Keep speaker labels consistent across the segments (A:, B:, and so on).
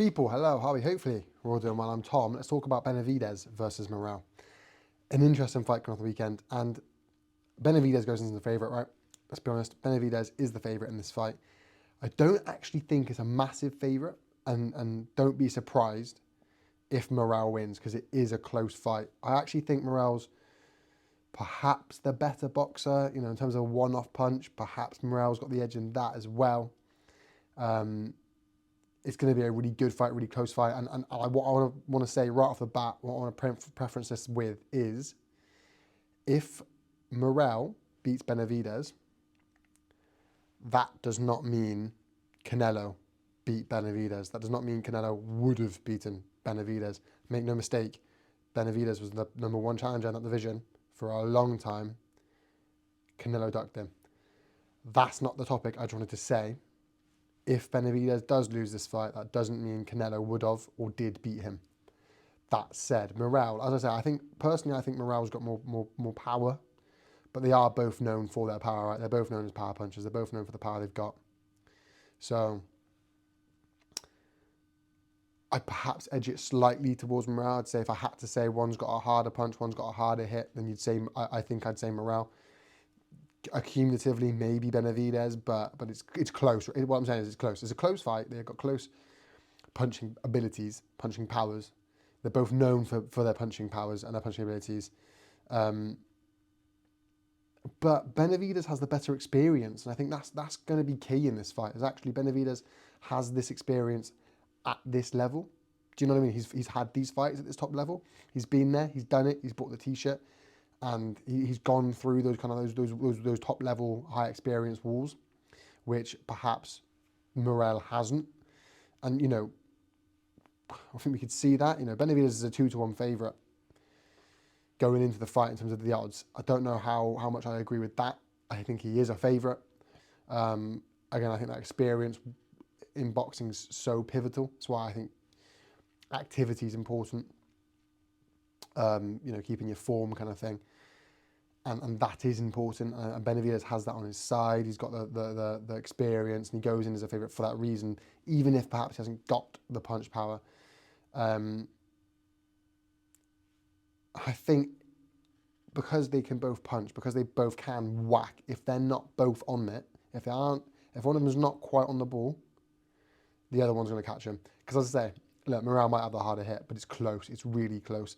A: People, hello, how are we? Hopefully we're all doing well. I'm Tom. Let's talk about Benavidez versus Morrell. An interesting fight going off the weekend, and Benavidez goes into the favourite, right? Let's be honest, Benavidez is the favourite in this fight. I don't actually think it's a massive favourite, and don't be surprised if Morrell wins, because it is a close fight. I actually think Morrell's perhaps the better boxer, in terms of a one-off punch. Perhaps Morrell's got the edge in that as well. It's going to be a really good fight, really close fight. And what I want to say right off the bat, what I want to preference this with is, if Morrell beats Benavidez, that does not mean Canelo beat Benavidez. That does not mean Canelo would have beaten Benavidez. Make no mistake, Benavidez was the #1 challenger in that division for a long time. Canelo ducked him. That's not the topic I just wanted to say. If Benavidez does lose this fight, that doesn't mean Canelo would have or did beat him. That said, Morrell, as I say, I think Morrell's got more power, but they are both known for their power, right? They're both known as power punchers. They're both known for the power they've got. So I'd perhaps edge it slightly towards Morrell. I'd say if I had to say one's got a harder punch, one's got a harder hit, then I think I'd say Morrell. Accumulatively, maybe Benavidez, but it's close. What I'm saying is it's close. It's a close fight. They've got close punching abilities, punching powers. They're both known for their punching powers and their punching abilities. But Benavidez has the better experience, and I think that's going to be key in this fight. Is actually Benavidez has this experience at this level. Do you know what I mean? He's had these fights at this top level. He's been there. He's done it. He's bought the t-shirt. And he's gone through those top level high experience walls, which perhaps Morrell hasn't. And I think we could see that. Benavidez is a 2-1 favourite going into the fight in terms of the odds. I don't know how much I agree with that. I think he is a favourite. Again, I think that experience in boxing is so pivotal. That's why I think activity is important. Keeping your form kind of thing. And that is important. And Benavidez has that on his side. He's got the experience, and he goes in as a favourite for that reason, even if perhaps he hasn't got the punch power. I think because they can both punch, because they both can whack, if they're not both on it, if one of them is not quite on the ball, the other one's going to catch him. Because as I say, look, Morrell might have the harder hit, but it's close. It's really close.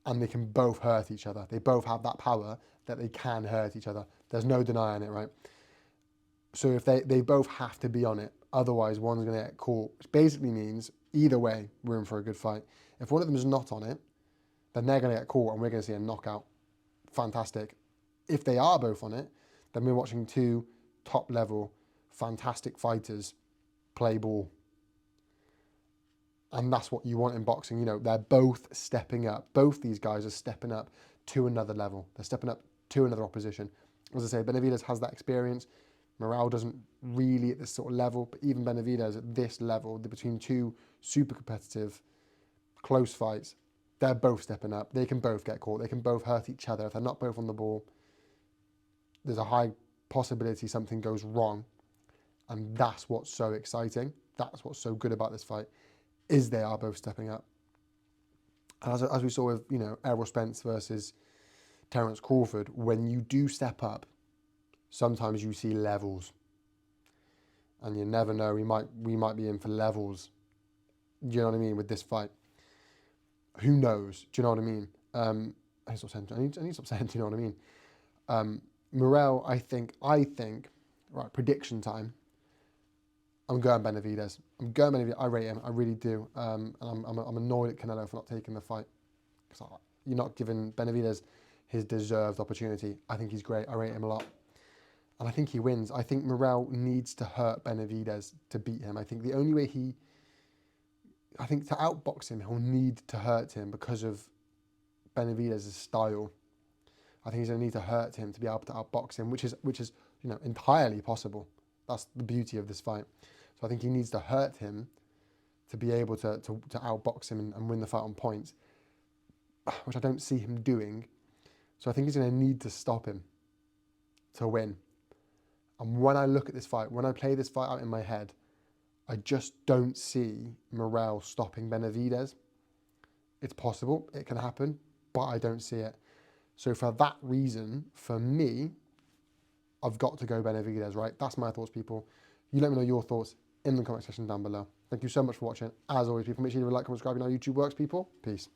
A: And they can both hurt each other. They both have that power that they can hurt each other. There's no denying it, right? So if they both have to be on it, otherwise one's going to get caught, which basically means either way, we're in for a good fight. If one of them is not on it, then they're going to get caught and we're going to see a knockout. Fantastic. If they are both on it, then we're watching two top-level, fantastic fighters play ball. And that's what you want in boxing. They're both stepping up. Both these guys are stepping up to another level. They're stepping up to another opposition. As I say, Benavidez has that experience. Morrell doesn't really at this sort of level, but even Benavidez at this level, between two super competitive, close fights, they're both stepping up. They can both get caught. They can both hurt each other. If they're not both on the ball, there's a high possibility something goes wrong. And that's what's so exciting. That's what's so good about this fight. Is they are both stepping up. As we saw with, Errol Spence versus Terence Crawford, when you do step up, sometimes you see levels. And you never know, we might be in for levels. Do you know what I mean, with this fight? Who knows? Do you know what I mean? I need to stop saying, do you know what I mean? Morrell, I think, right, prediction time. I'm going Benavidez. I rate him. I really do. And I'm annoyed at Canelo for not taking the fight. Because you're not giving Benavidez his deserved opportunity. I think he's great. I rate him a lot. And I think he wins. I think Morrell needs to hurt Benavidez to beat him. I think the only way to outbox him, he'll need to hurt him because of Benavidez's style. I think he's going to need to hurt him to be able to outbox him, which is entirely possible. That's the beauty of this fight. So I think he needs to hurt him to be able to outbox him and win the fight on points, which I don't see him doing. So I think he's going to need to stop him to win. And when I look at this fight, when I play this fight out in my head, I just don't see Morrell stopping Benavidez. It's possible, it can happen, but I don't see it. So for that reason, for me, I've got to go Benavidez, right? That's my thoughts, people. You let me know your thoughts in the comment section down below. Thank you so much for watching. As always, people, make sure you like, comment, subscribe. You know how YouTube works, people. Peace.